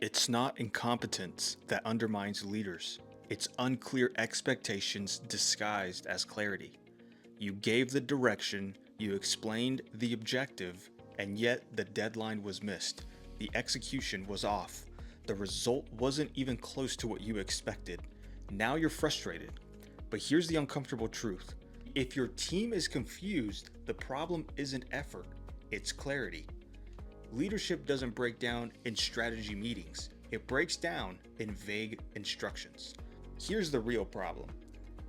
It's not incompetence that undermines leaders. It's unclear expectations disguised as clarity. You gave the direction, you explained the objective, and yet the deadline was missed. The execution was off. The result wasn't even close to what you expected. Now you're frustrated. But here's the uncomfortable truth. If your team is confused, the problem isn't effort, it's clarity. Leadership doesn't break down in strategy meetings. It breaks down in vague instructions. Here's the real problem.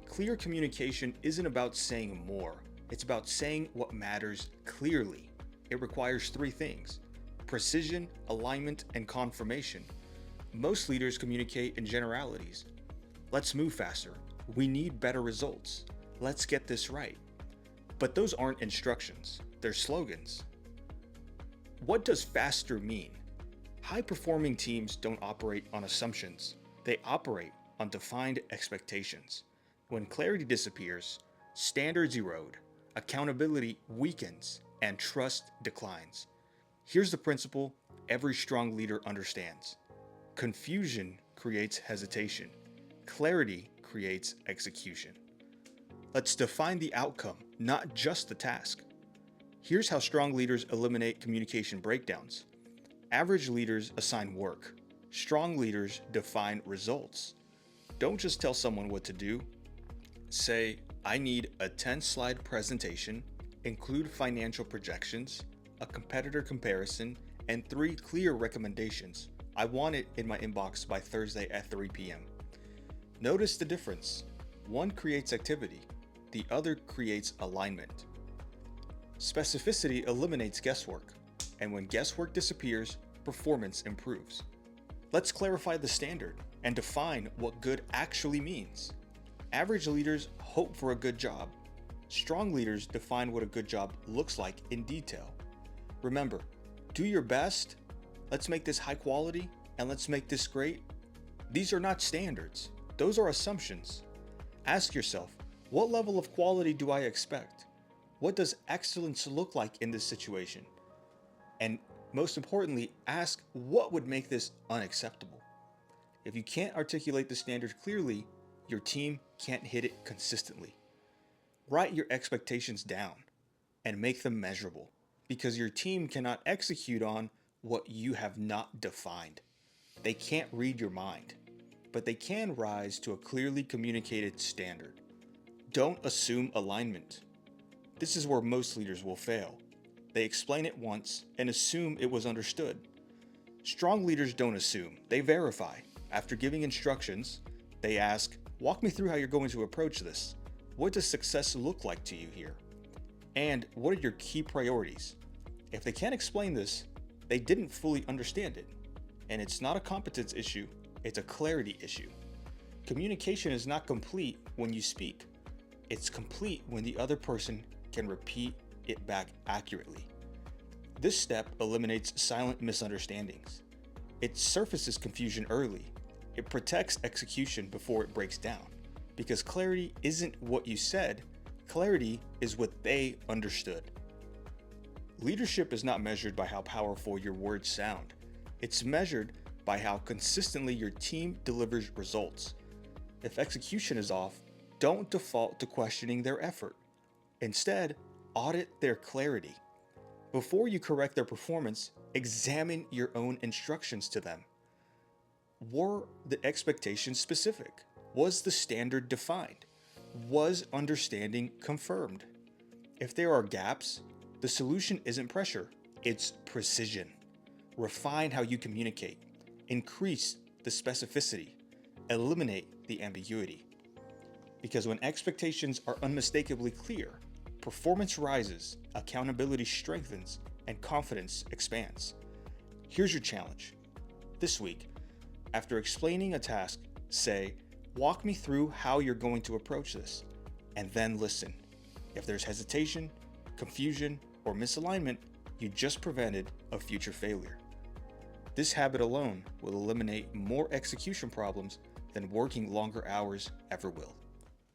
Clear communication isn't about saying more. It's about saying what matters clearly. It requires three things: precision, alignment, and confirmation. Most leaders communicate in generalities. Let's move faster. We need better results. Let's get this right. But those aren't instructions. They're slogans. What does faster mean? High-performing teams don't operate on assumptions. They operate on defined expectations. When clarity disappears, standards erode, accountability weakens, and trust declines. Here's the principle every strong leader understands. Confusion creates hesitation. Clarity creates execution. Let's define the outcome, not just the task. Here's how strong leaders eliminate communication breakdowns. Average leaders assign work. Strong leaders define results. Don't just tell someone what to do. Say, I need a 10-slide presentation, include financial projections, a competitor comparison, and 3 clear recommendations. I want it in my inbox by Thursday at 3 p.m. Notice the difference. One creates activity, the other creates alignment. Specificity eliminates guesswork, and when guesswork disappears, performance improves. Let's clarify the standard and define what good actually means. Average leaders hope for a good job. Strong leaders define what a good job looks like in detail. Remember, do your best, let's make this high quality, and let's make this great. These are not standards. Those are assumptions. Ask yourself, what level of quality do I expect? What does excellence look like in this situation? And most importantly, ask what would make this unacceptable. If you can't articulate the standard clearly, your team can't hit it consistently. Write your expectations down and make them measurable, because your team cannot execute on what you have not defined. They can't read your mind, but they can rise to a clearly communicated standard. Don't assume alignment. This is where most leaders will fail. They explain it once and assume it was understood. Strong leaders don't assume, they verify. After giving instructions, they ask, walk me through how you're going to approach this. What does success look like to you here? And what are your key priorities? If they can't explain this, they didn't fully understand it. And it's not a competence issue, it's a clarity issue. Communication is not complete when you speak. It's complete when the other person can repeat it back accurately. This step eliminates silent misunderstandings. It surfaces confusion early. It protects execution before it breaks down. Because clarity isn't what you said, clarity is what they understood. Leadership is not measured by how powerful your words sound. It's measured by how consistently your team delivers results. If execution is off, don't default to questioning their effort. Instead, audit their clarity. Before you correct their performance, examine your own instructions to them. Were the expectations specific? Was the standard defined? Was understanding confirmed? If there are gaps, the solution isn't pressure, it's precision. Refine how you communicate. Increase the specificity. Eliminate the ambiguity. Because when expectations are unmistakably clear, performance rises, accountability strengthens, and confidence expands. Here's your challenge. This week, after explaining a task, say, walk me through how you're going to approach this, and then listen. If there's hesitation, confusion, or misalignment, you just prevented a future failure. This habit alone will eliminate more execution problems than working longer hours ever will.